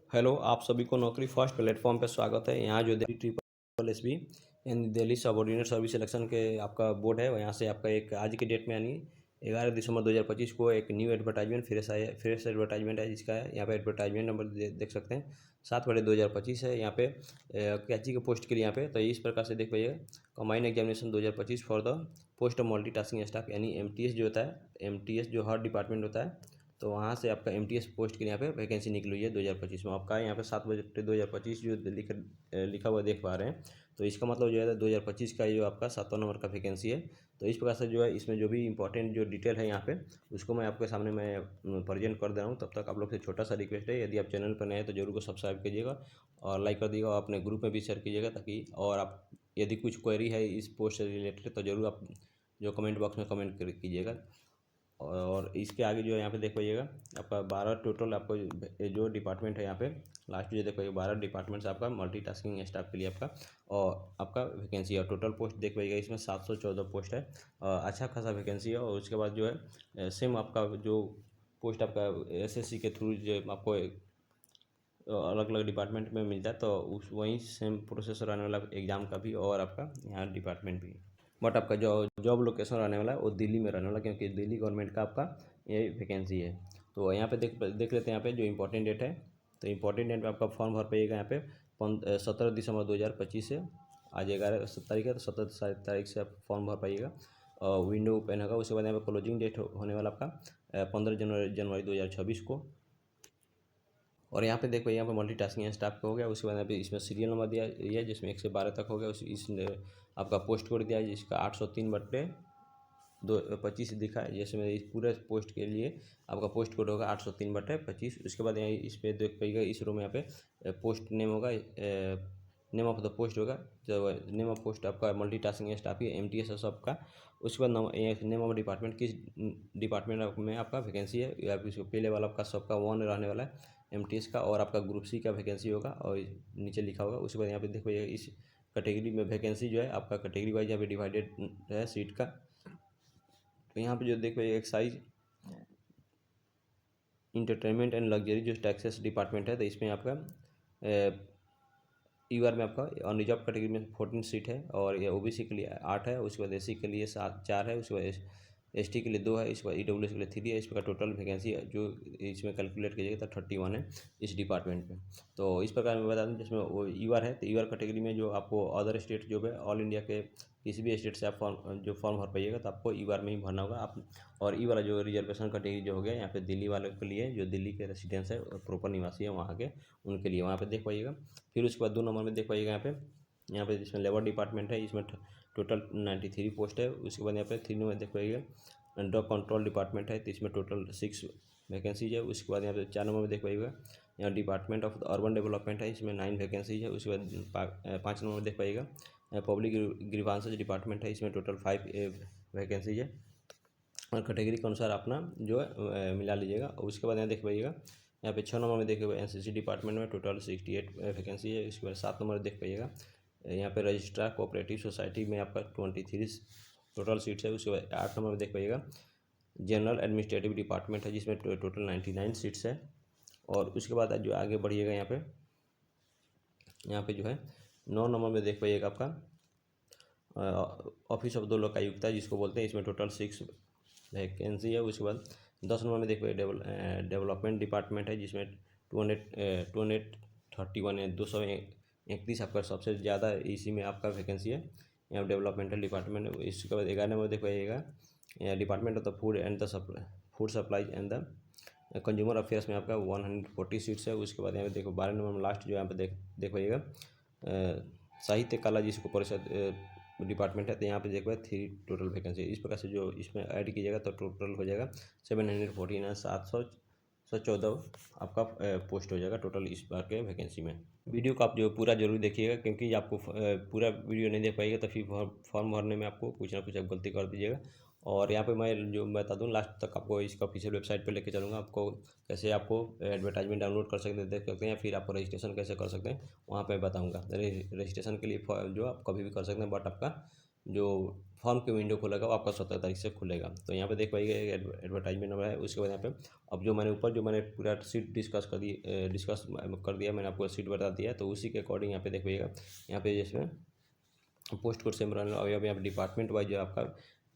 Hello, आप सभी को नौकरी फर्स्ट प्लेटफॉर्म पे स्वागत है। यहाँ जो दिल्ली ट्रिपल एसबी यानी दिल्ली सबऑर्डिनेट सर्विस सिलेक्शन के आपका बोर्ड है, यहाँ से आपका एक आज की डेट में यानी 11 दिसंबर 2025 को एक न्यू एडवर्टाइजमेंट फ्रेश एडवर्टाइजमेंट है, जिसका है यहाँ पे एडवर्टाइजमेंट नंबर देख सकते हैं 7/2025 है। यहाँ पे कैची के पोस्ट के लिए यहाँ पे तो इस प्रकार से देख पाइएगा, combined examination 2025 for the post of multitasking staff यानी एमटीएस जो होता है, एमटीएस जो हर डिपार्टमेंट होता है, तो वहाँ से आपका एमटीएस पोस्ट के लिए यहाँ पे वैकेंसी निकली हुई है 2025 में। आपका यहाँ पे 7/2025 जो लिखा हुआ देख पा रहे हैं, तो इसका मतलब जो है 2025 का जो आपका 7वां नंबर का वैकेंसी है। तो इस प्रकार से जो है इसमें जो भी इंपॉर्टेंट जो डिटेल है यहाँ पे उसको मैं आपके सामने मैं प्रेजेंट कर दे रहा हूँ। तब तक आप लोग से छोटा सा रिक्वेस्ट है, यदि आप चैनल पर नए हैं तो जरूर को सब्सक्राइब कीजिएगा और लाइक कर दीजिएगा और अपने ग्रुप में भी शेयर कीजिएगा, ताकि और आप यदि कुछ क्वेरी है इस पोस्ट से रिलेटेड तो ज़रूर आप जो कमेंट बॉक्स में कमेंट कीजिएगा। और इसके आगे जो है यहाँ पे देख पाइएगा, आपका 12 टोटल आपको जो डिपार्टमेंट है यहाँ पे लास्ट जो देख पाइएगा 12 डिपार्टमेंट से आपका मल्टीटास्किंग स्टाफ के लिए आपका और आपका वैकेंसी है। और टोटल पोस्ट देख पाइएगा इसमें 714 पोस्ट है, अच्छा खासा वैकेंसी है। और उसके बाद जो है सेम आपका जो पोस्ट आपका एसएससी के थ्रू जो आपको अलग अलग डिपार्टमेंट में मिलता है, तो उस वही सेम प्रोसेस रहने वाला एग्ज़ाम का भी और आपका यहाँ डिपार्टमेंट भी। बट आपका जो जॉब लोकेशन रहने वाला है वो दिल्ली में रहने वाला, क्योंकि दिल्ली गवर्नमेंट का आपका ये वैकेंसी है। तो यहाँ पे देख लेते हैं यहाँ पे जो इंपॉर्टेंट डेट है। तो इंपॉर्टेंट डेट में आपका फॉर्म भर पाइएगा यहाँ पे 17 दिसंबर 2025 से। आज 11 तारीख है, तो 17 तारीख से आप फॉर्म भर पाइएगा और विंडो ओपन होगा। उसके बाद यहाँ पे क्लोजिंग डेट होने वाला आपका 15 जनवरी 2026 को। और यहाँ पे देखो, यहाँ पे मल्टीटास्किंग स्टाफ का हो गया। उसके बाद यहाँ पे इसमें सीरियल नंबर दिया है जिसमें 1 से 12 तक हो गया। इस आपका पोस्ट कोड दिया है जिसका 803/25 दिखा है, जिसमें इस पूरे पोस्ट के लिए आपका पोस्ट कोड होगा 803/25। उसके बाद यहाँ इस पर देख पाइएगा, इस रो में यहाँ पे पोस्ट नेम होगा, नेम ऑफ द पोस्ट होगा। जो नेम ऑफ पोस्ट आपका मल्टीटास्किंग स्टाफ ही एमटीएस है सबका। उसके बाद नेम ऑफ डिपार्टमेंट, किस डिपार्टमेंट में आपका वैकेंसी है या फिर पहले वाला आपका सबका 1 रहने वाला है एमटीएस का, और आपका ग्रुप सी का वैकेंसी होगा और नीचे लिखा होगा। उसके बाद यहाँ पे देखो इस कैटेगरी में वैकेंसी जो है आपका कैटेगरी वाइज यहाँ पे डिवाइडेड है सीट का। तो यहाँ पे जो देखो एक्साइज इंटरटेनमेंट एंड लग्जरी जो टैक्सेस डिपार्टमेंट है, तो इसमें आपका यूआर में आपका अनरिजर्व कैटेगरी में 14 सीट है और ये ओबीसी के लिए 8 है। उसके बाद एससी के लिए 4 है। उसके बाद एसटी के लिए 2 है। इसके बाद ईडब्ल्यूएस के लिए 3 है। इसका टोटल वैकेंसी जो इसमें कैलकुलेट कीजिएगा तो 31 है इस डिपार्टमेंट में। तो इस प्रकार मैं बता दूं, जिसमें वो यूआर है तो यूआर कैटेगरी में जो आपको अदर स्टेट जो है ऑल इंडिया के किसी भी स्टेट से आप फॉर्म भर पाइएगा तो आपको यूआर में ही भरना होगा आप। और ई वाला जो रिजर्वेशन कैटेगरी जो हो गया यहाँ पे दिल्ली वालों के लिए, जो दिल्ली के रेसिडेंस है प्रॉपर निवासी है वहाँ के, उनके लिए वहाँ पे देख पाइएगा। फिर उसके बाद 2 नंबर में देख पाइएगा यहाँ पे जिसमें लेबर डिपार्टमेंट है, इसमें टोटल 93 पोस्ट है। उसके बाद यहाँ पे 3 नंबर देख पाइएगा ड्रग कंट्रोल डिपार्टमेंट है, तो इसमें टोटल 6 वैकेंसीज है। उसके बाद यहाँ पे 4 नंबर में देख पाइएगा यहाँ डिपार्टमेंट ऑफ अर्बन डेवलपमेंट है, इसमें 9 वैकेंसीज है। उसके बाद 5 नंबर में देख पाइएगा पब्लिक ग्रीवांसेज डिपार्टमेंट है, इसमें टोटल 5 वैकेंसीज है। और कैटेगरी के अनुसार अपना जो है मिला लीजिएगा। और उसके बाद यहाँ देख पाइएगा यहाँ पे 6 नंबर में देखिएगा एनसीसी डिपार्टमेंट में टोटल 68 वैकेंसी है। इसके बाद 7 नंबर देख पाइएगा यहाँ पे रजिस्ट्रार कोऑपरेटिव सोसाइटी में आपका 23 टोटल सीट्स है। उसके बाद 8 नंबर में देख पाइएगा जनरल एडमिनिस्ट्रेटिव डिपार्टमेंट है, जिसमें टोटल 99 सीट्स है। और उसके बाद जो आगे बढ़िएगा यहाँ पे जो है 9 नंबर में देख पाइएगा आपका ऑफिस ऑफ 2 लोकायुक्त है जिसको बोलते हैं, इसमें टोटल 6 वैकेंसी है। उसके बाद 10 नंबर में देखिए डेवलपमेंट डिपार्टमेंट है, जिसमें 231 है, 231 आपका सबसे ज़्यादा इसी में आपका वैकेंसी है यहाँ डेवलपमेंटल डिपार्टमेंट। इसके बाद 11 नंबर देखिएगा department of the food supply and the consumer affairs में आपका 140 सीट्स है। उसके बाद यहाँ पे देखो 12 नंबर में लास्ट जो यहाँ पे देखिएगा साहित्य कला जिसको परिषद डिपार्टमेंट है, तो यहाँ पे देखो 3 टोटल वैकेंसी है। इस प्रकार से जो इसमें ऐड कीजिएगा तो टोटल हो जाएगा 714 714 आपका पोस्ट हो जाएगा टोटल इस बार के वैकेंसी में। वीडियो को आप जो पूरा जरूर देखिएगा, क्योंकि आपको पूरा वीडियो नहीं देख पाइएगा तो फिर फॉर्म भरने में आपको कुछ ना कुछ आप गलती कर दीजिएगा। और यहाँ पे मैं जो बता दूँ लास्ट तक आपको इसका ऑफिशियल वेबसाइट पे लेके चलूँगा, आपको कैसे आपको एडवर्टाइजमेंट डाउनलोड कर सकते हैं देख सकते हैं, या फिर आपको रजिस्ट्रेशन कैसे कर सकते हैं वहाँ पे बताऊँगा। रजिस्ट्रेशन के लिए जो आप कभी भी कर सकते हैं, बट आपका जो फॉर्म की विंडो खुलेगा वो आपका 17 तारीख से खुलेगा। तो यहाँ पे देख पाइएगा एक एडवर्टाइजमेंट नंबर है। उसके बाद यहाँ पे अब जो मैंने ऊपर जो मैंने पूरा सीट डिस्कस कर दिया, मैंने आपको सीट बता दिया, तो उसी के अकॉर्डिंग यहाँ पे देख पाइएगा, यहाँ पे जिसमें पोस्ट कोड सेम रहने और यहाँ पे डिपार्टमेंट वाइज जो आपका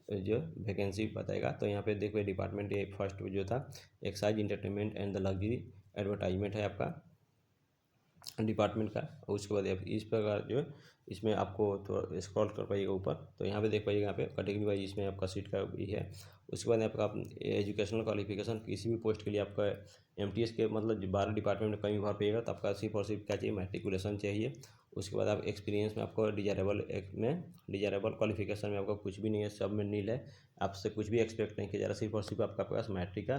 जो वैकेंसी बताएगा। तो यहाँ पे देखिए डिपार्टमेंट ये फर्स्ट जो था excise entertainment and the luxury advertisement है आपका डिपार्टमेंट का। और उसके बाद इस प्रकार जो इसमें आपको थोड़ा स्क्रॉल कर पाइएगा ऊपर, तो यहाँ पे देख पाइएगा यहाँ पे कैटेगरी वाइज इसमें आपका सीट का भी है। उसके बाद आपका एजुकेशनल क्वालिफिकेशन किसी भी पोस्ट के लिए आपका एमटीएस के मतलब 12 डिपार्टमेंट में कहीं भी भर पाइएगा तो आपका सिर्फ और सिर्फ क्या चाहिए, मैट्रिकुलेशन चाहिए। उसके बाद आप एक्सपीरियंस में आपको डिजायरेबल क्वालिफिकेशन में आपका कुछ भी नहीं है, सब में नील है, आपसे कुछ भी एक्सपेक्ट नहीं किया जा रहा, सिर्फ और सिर्फ आपका पास मैट्रिक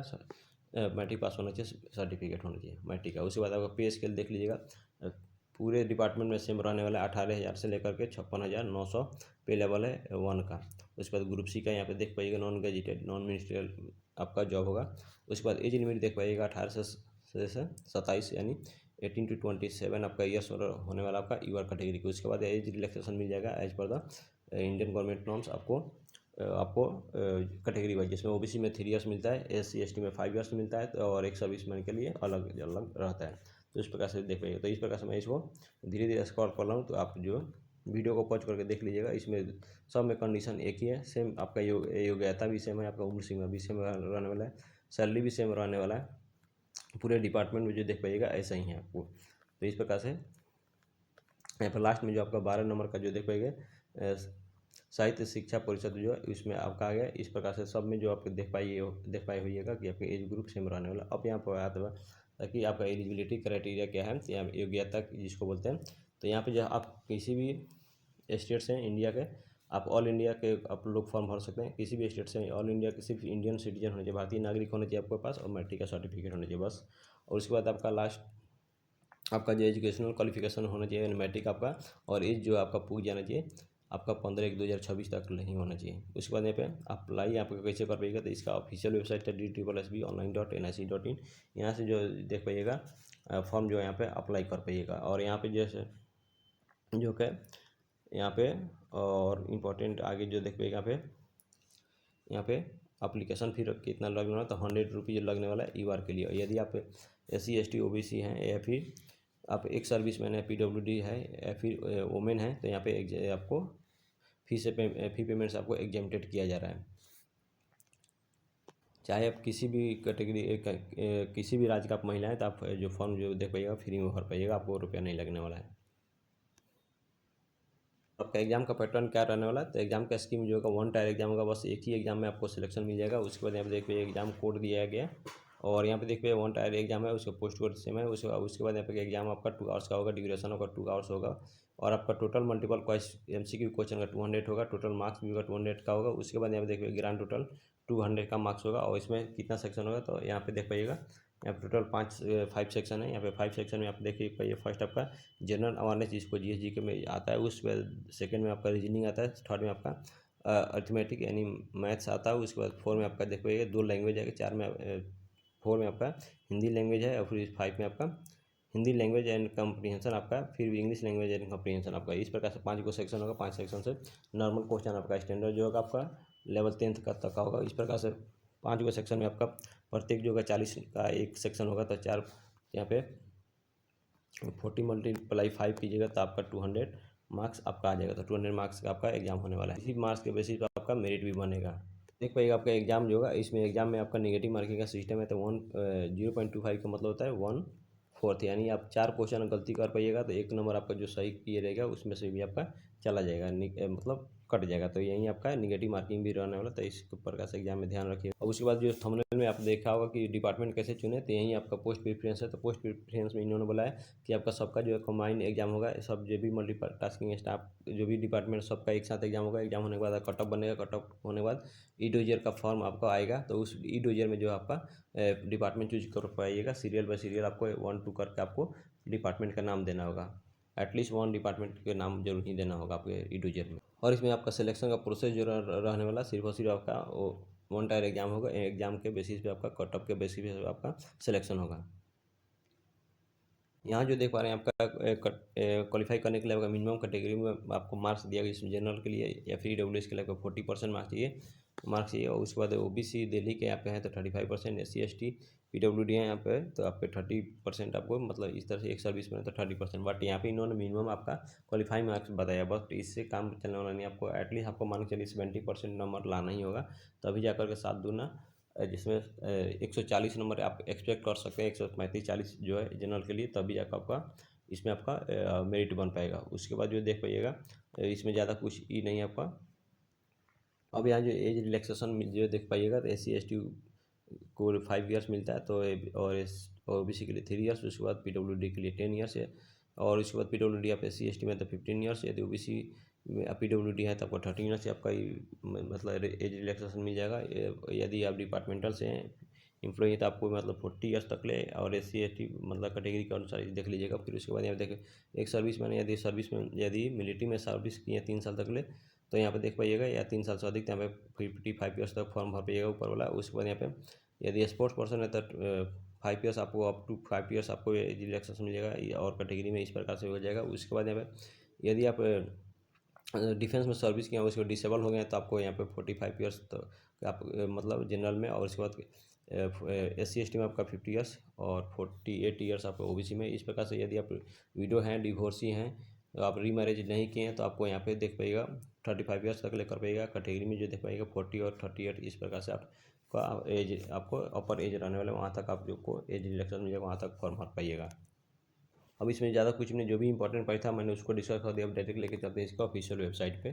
पास होना चाहिए, सर्टिफिकेट होना चाहिए मैट्रिक का। उसके बाद आपका पे स्केल देख लीजिएगा, पूरे डिपार्टमेंट में सेम रहने वाला है, 18,000 से लेकर के 56,900 पे लेवल है 1 का। उसके बाद ग्रुप सी का यहाँ पे देख पाइएगा नॉन गैजेटेड नॉन मिनिस्ट्रियल आपका जॉब होगा। उसके बाद एज लिमिट देख पाइएगा 18 से 27 यानी 18 to 27 आपका ईयर्स होने वाला आपका यूआर कैटेगरी को। उसके बाद एज रिलैक्सेशन मिल जाएगा एज पर द इंडियन गवर्नमेंट नॉर्म्स आपको कैटेगरी वाइज, जिसमें ओबीसी में 3 ईयर्स मिलता है, एससी एसटी में 5 ईयर्स मिलता है, और एक सर्विसमैन के लिए अलग अलग रहता है। तो इस प्रकार से देख पाइएगा। तो इस प्रकार से मैं इसको धीरे धीरे स्क्रॉल कर रहा हूँ, तो आप जो वीडियो को पॉज करके देख लीजिएगा। इसमें सब में कंडीशन एक ही है, सेम आपका योग्यता भी सेम है, आपका उम्र सीमा भी सेम रहने वाला है, सैलरी भी सेम रहने वाला है, पूरे डिपार्टमेंट में जो देख पाइएगा ऐसा ही है आपको। तो इस प्रकार से यहाँ पर लास्ट में जो आपका 12 नंबर का जो देख पाइएगा साहित्य शिक्षा परिषद जो है इसमें आपका आ गया। इस प्रकार से सब में जो आप देख पाए होइएगा कि आपके एज ग्रुप सेम रहने वाला। अब यहाँ पर आता है ताकि आपका एलिजिबिलिटी क्राइटेरिया क्या है, तो यहाँ योग्यता जिसको बोलते हैं। तो यहाँ पे जो आप किसी भी स्टेट से इंडिया के, आप ऑल इंडिया के आप लोग फॉर्म भर सकते हैं, किसी भी स्टेट से ऑल इंडिया के, सिर्फ इंडियन सिटीजन होने चाहिए, भारतीय नागरिक होने चाहिए आपके पास, और मैट्रिक का सर्टिफिकेट होना चाहिए बस। और उसके बाद आपका लास्ट आपका जो एजुकेशनल क्वालिफिकेशन होना चाहिए मैट्रिक आपका, और एज जो आपका पूछ जाना चाहिए आपका 15/1/2026 तक नहीं होना चाहिए। उसके बाद यहाँ पे अप्लाई आपका कैसे कर पाइएगा, तो इसका ऑफिशियल वेबसाइट है DSSB.online.nic.in। यहाँ से जो देख पाइएगा फॉर्म जो है यहाँ पे अप्लाई कर पाइएगा। और यहाँ पे जैसे जो है यहाँ पे और इम्पोर्टेंट आगे जो देख पाइएगा यहाँ पे अप्लीकेशन फी कितना लगने वाला, तो 100 रुपीज़ लगने वाला है यूआर के लिए। यदि आप SC ST OBC हैं, या फिर आप एक सर्विसमैन है, PWD है, या फिर वोमेन है, तो यहाँ पे आपको फी पेमेंट से आपको एग्जेम्प्टेड किया जा रहा है। चाहे आप किसी भी कैटेगरी किसी भी राज्य का आप महिला है, तो आप जो फॉर्म जो देख पाइएगा फ्री में भर पाइएगा, आपको रुपया नहीं लगने वाला है। आपका एग्जाम का पैटर्न क्या रहने वाला है, तो एग्जाम का स्कीम जो होगा 1 टायर एग्जाम होगा, बस एक ही एग्जाम में आपको सिलेक्शन मिल जाएगा। उसके बाद यहाँ पे देखिए एग्जाम कोड दिया गया, और यहाँ पे देखिए 1 टायर एग्जाम है, उसका पोस्ट कोड सेम है। उसके बाद यहाँ पे एग्जाम आपका 2 आवर्स का होगा, ड्यूरेशन होगा 2 आवर्स होगा, और आपका टोटल मल्टीपल MCQ क्वेश्चन का 200 होगा, टोटल मार्क्स भी होगा 200 का होगा। उसके बाद यहाँ पे देखिए ग्रांड टोटल 200 का मार्क्स होगा। और इसमें कितना सेक्शन होगा, तो यहाँ पे देख पाइएगा यहाँ पे टोटल 5 सेक्शन है। यहाँ पे 5 सेक्शन में आप देखिए पाइए, फर्स्ट आपका जनरल अवेयरनेस जिसको GSG के में आता है, उसके बाद सेकंड में आपका रीजनिंग आता है, थर्ड में आपका अर्थमेटिक यानी मैथ्स आता है। उसके बाद 4 में आपका देख पाइएगा 2 लैंग्वेज है, 4 में आपका हिंदी लैंग्वेज है, और फिर 5 में आपका हिंदी लैंग्वेज एंड कम्प्रीहेंशन आपका, फिर इंग्लिश लैंग्वेज एंड कम्प्रीहेंशन आपका। इस प्रकार से 5 को सेक्शन होगा, 5 सेक्शन से नॉर्मल क्वेश्चन आपका स्टैंडर्ड जो होगा आपका लेवल 10th का तक का होगा। इस प्रकार से 5 को सेक्शन में आपका प्रत्येक जो होगा 40 का एक सेक्शन होगा, तो 4 यहाँ पे 40 × 5 कीजिएगा तो आपका 200 मार्क्स आपका आ जाएगा। तो 200 मार्क्स का आपका एग्जाम होने वाला है। इसी मार्क्स के बेसिस पर आपका मेरिट भी बनेगा। देख पाइएगा आपका एग्जाम जो होगा, इसमें एग्जाम में आपका नेगेटिव मार्किंग का सिस्टम है। तो 0.25 का मतलब होता है 1/4, यानी आप 4 क्वेश्चन गलती कर पाइएगा तो 1 नंबर आपका जो सही किए रहेगा उसमें से भी आपका चला जाएगा, मतलब कट जाएगा। तो यहीं आपका निगेटिव मार्किंग भी रहने वाला, तो इस प्रकार से एग्जाम में ध्यान रखिए। और उसके बाद जो थंबनेल में आप देखा होगा कि डिपार्टमेंट कैसे चुने, तो यहीं आपका पोस्ट प्रेफरेंस है। तो पोस्ट प्रेफरेंस में इन्होंने बोला है कि आपका सबका जो है कंबाइंड एग्जाम होगा, सब जो भी मल्टीटास्किंग स्टाफ जो भी डिपार्टमेंट सबका एक साथ एग्जाम होगा। एग्जाम होने के बाद कट ऑफ बनेगा, कट ऑफ होने के बाद ई-डोजियर का फॉर्म आपको आएगा। तो उस ई-डोजियर में जो आपका डिपार्टमेंट चूज कर पाइएगा, सीरियल बाय सीरियल आपको 1 2 करके आपको डिपार्टमेंट का नाम देना होगा। एटलीस्ट 1 डिपार्टमेंट के नाम जरूर ही देना होगा आपके ई-डोजियर में। और इसमें आपका सिलेक्शन का प्रोसेस जो रहने वाला सिर्फ और सिर्फ आपका 1 टायर एग्जाम होगा। एग्जाम के बेसिस पे आपका कट ऑफ के बेसिस पे आपका सिलेक्शन होगा। यहाँ जो देख पा रहे हैं आपका क्वालिफाई करने के लिए आपका मिनिमम कैटेगरी में आपको मार्क्स दिया गया, इसमें जनरल के लिए या फिर ईडब्ल्यूएस के लिए आपको 40% मार्क्स चाहिए और उसके बाद ओबीसी दिल्ली के यहाँ पे हैं तो 35%, SC ST PWD है यहाँ पे तो आप पे 30% आपको मतलब इस तरह से एक सर्विस में तो 30%, बट यहाँ पे इन्होंने मिनिमम आपका क्वालिफाई मार्क्स बताया, बट इससे काम चलने वाला नहीं, आपको एटलीस्ट आपको मान के चलिए 70% नंबर लाना ही होगा, तभी जाकर के 7 दूना जिसमें 140 नंबर आप एक्सपेक्ट कर सकते हैं, 135-40 जो है जनरल के लिए, तभी जाकर आपका इसमें आपका मेरिट बन पाएगा। उसके बाद जो देख पाइएगा इसमें ज़्यादा कुछ ही नहीं आपका। अब यहाँ जो एज रिलैक्सेशन जो देख पाइएगा तो SC ST को 5 ईयर्स मिलता है तो और OBC के लिए 3 ईयर्स, उसके बाद PWD के लिए 10 ईयर्स है और उसके बाद PWD आप SC ST में तो 15 ईयर्स, यदि OBC में PWD है तो आपको 13 ईयर्स से आपका मतलब एज रिलैक्सेशन मिल जाएगा। यदि आप डिपार्टमेंटल से हैं एम्प्लॉई तो आपको मतलब 40 ईयर्स तक ले और SC ST मतलब कैटेगरी के अनुसार देख लीजिएगा। फिर उसके बाद यहाँ पे देखें एक सर्विस मैंने यदि मिलिट्री में सर्विस की है 3 साल तक ले तो यहाँ पे देख पाइएगा, या 3 साल से अधिक तो यहाँ पे 55 ईयर्स तक फॉर्म भर पाइएगा ऊपर वाला। उसके बाद यहाँ पे यदि स्पोर्ट्स पर्सन है तो 5 ईयर्स आपको अप टू 5 ईयर्स आपको रिलैक्सेशन मिल जाएगा और कैटेगरी में इस प्रकार से हो जाएगा। उसके बाद यहाँ पे यदि आप डिफेंस में सर्विस किया उसको डिसेबल हो गए तो आपको यहाँ पे 45 ईयर्स तो आप मतलब जनरल में, और उसके बाद SC ST में आपका 50 ईयर्स और 48 ईयर्स आपको OBC में। इस प्रकार से यदि आप विडो हैं, डिवोर्सी हैं, तो आप रीमैरेज नहीं किए हैं तो आपको यहाँ पे देख पाइएगा 35 ईयर्स तक लेकर पाइएगा। कैटेगरी में जो देख पाइएगा 40 और 38, इस प्रकार से आपका एज आपको अपर एज रहने वाले वहाँ तक आप जो को एज रिलैक्सेशन मिल जाएगा, वहाँ तक फॉर्म भर पाइएगा। अब इसमें ज़्यादा कुछ नहीं, जो भी इंपॉर्टेंट पॉइंट था मैंने उसको डिस्कस कर दिया। अब डायरेक्ट लेके चलते हैं इसका ऑफिशियल वेबसाइट पे।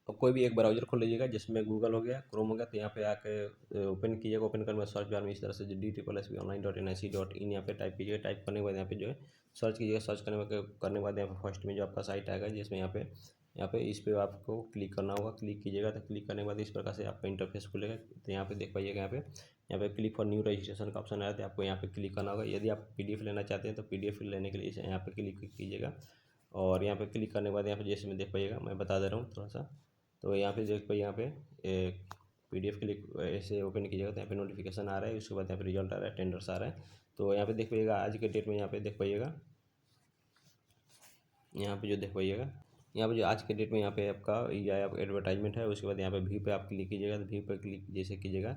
अब कोई भी एक ब्राउज़र खोल लीजिएगा जिसमें गूगल हो गया, क्रोम हो गया, तो यहाँ पे आके ओपन कीजिएगा। ओपन करने के बाद सर्च बार में इस तरह से DSSBonline.nic.in यहाँ पे टाइप कीजिएगा। टाइप करने के बाद यहाँ पे जो है सर्च कीजिएगा। सर्च करने के बाद यहाँ पे फर्स्ट में जो आपका साइट आएगा जिसमें यहाँ पे इस पर आपको क्लिक करना होगा। क्लिक कीजिएगा तो क्लिक करने के बाद इस प्रकार से आपका इंटरफेस खुलेगा। तो यहाँ पे देख पाइएगा यहाँ पे क्लिक फॉर न्यू रजिस्ट्रेशन का ऑप्शन आया तो आपको यहाँ पे क्लिक करना होगा। यदि आप PDF लेना चाहते हैं तो PDF लेने के लिए यहाँ पे क्लिक कीजिएगा और यहाँ पे क्लिक करने के बाद यहाँ पे जैसे मैं देख पाइएगा, मैं बता दे रहा हूँ थोड़ा सा। तो यहाँ पे देख पाइए यहाँ पे एक PDF क्लिक ऐसे ओपन कीजिएगा तो यहाँ पे नोटिफिकेशन आ रहा है। उसके बाद यहाँ पे रिजल्ट आ रहा है, टेंडर्स आ रहा है। तो यहाँ पे देख पाइएगा आज के डेट में यहाँ पे देख पाइएगा, यहाँ पे जो देख पाइएगा यहाँ पे जो आज के डेट में यहाँ पे आपका या आप एडवर्टाइजमेंट है। उसके बाद यहाँ पे व्यू पे आप क्लिक कीजिएगा तो व्यू पे क्लिक जैसे कीजिएगा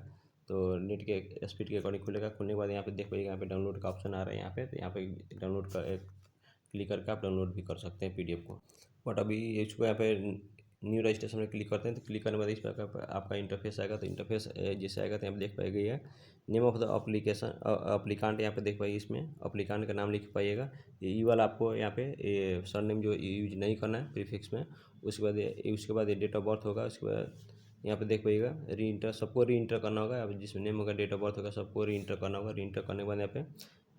तो नेट के स्पीड के अकॉर्डिंग खुलेगा। खुलने के बाद यहाँ पे देख पाइएगा यहाँ पे डाउनलोड का ऑप्शन आ रहा है यहाँ पे, तो यहाँ पे डाउनलोड का क्लिक करके आप डाउनलोड भी कर सकते हैं PDF को। बट अभी इसको यहाँ पे न्यू रजिस्ट्रेशन में क्लिक करते हैं तो क्लिक करने के बाद इस प्रकार आपका इंटरफेस आएगा। तो इंटरफेस जैसे आएगा तो यहाँ पे देख पाइएगा ये नेम ऑफ द अप्लीकेशन अप्लीकांट, यहाँ पे देख पाइए इसमें अप्लीकांट का नाम लिख पाइएगा। ये वाला आपको यहाँ पे सर नेम जो यूज नहीं करना है प्रीफिक्स में। उसके बाद ये डेट ऑफ बर्थ होगा। उसके बाद यहाँ पे देख पाइएगा सबको री इंटर करना होगा। अब जिसमें नेम होगा, डेट ऑफ बर्थ होगा, सबको री इंटर करना होगा। री इंटर करने के बाद यहाँ पे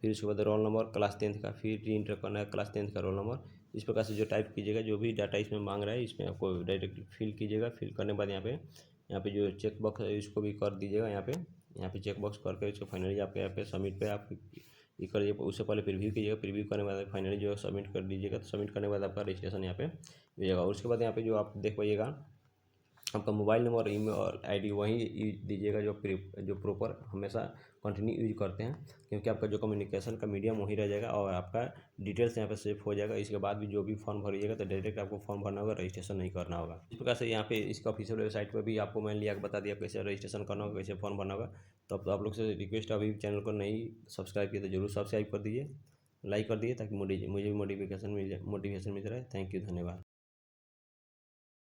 फिर उसके बाद रोल नंबर क्लास 10th का, फिर री इंटर करना है क्लास 10th का रोल नंबर। इस प्रकार से जो टाइप कीजिएगा, जो भी डाटा इसमें मांग रहा है इसमें आपको डायरेक्ट फिल कीजिएगा। फिल करने के बाद यहाँ पे जो चेक बॉक्स है इसको भी कर दीजिएगा। यहाँ पे चेक बॉक्स करके इसको फाइनली आपके यहाँ पे सबमिट पे आप ये कर दीजिए। उससे पहले प्रीव्यू कीजिएगा। प्रीव्यू करने के बाद फाइनली जो है सबमिट कर दीजिएगा। तो सबमिट करने के बाद आपका रजिस्ट्रेशन यहाँ पे मिलेगा। उसके बाद यहाँ पे जो आप देख पाइएगा आपका मोबाइल नंबर और ईमेल और ID वही दीजिएगा जो प्रॉपर हमेशा कंटिन्यू यूज करते हैं, क्योंकि आपका जो कम्युनिकेशन का मीडियम वही रह जाएगा और आपका डिटेल्स यहाँ पे सेव हो जाएगा। इसके बाद भी जो भी फॉर्म भरिएगा तो डायरेक्ट आपको फॉर्म भरना होगा, रजिस्ट्रेशन नहीं करना होगा। इस प्रकार से यहाँ पे इसका ऑफिशियल वेबसाइट पर भी आपको मैंने लिया बता दिया कैसे रजिस्ट्रेशन करना होगा, कैसे फॉर्म भरना होगा। तो आप लोग से रिक्वेस्ट अभी चैनल को नहीं सब्सक्राइब किया तो जरूर सब्सक्राइब कर दीजिए, लाइक कर दीजिए ताकि मुझे भी मोटिवेशन मिल जाए। थैंक यू, धन्यवाद।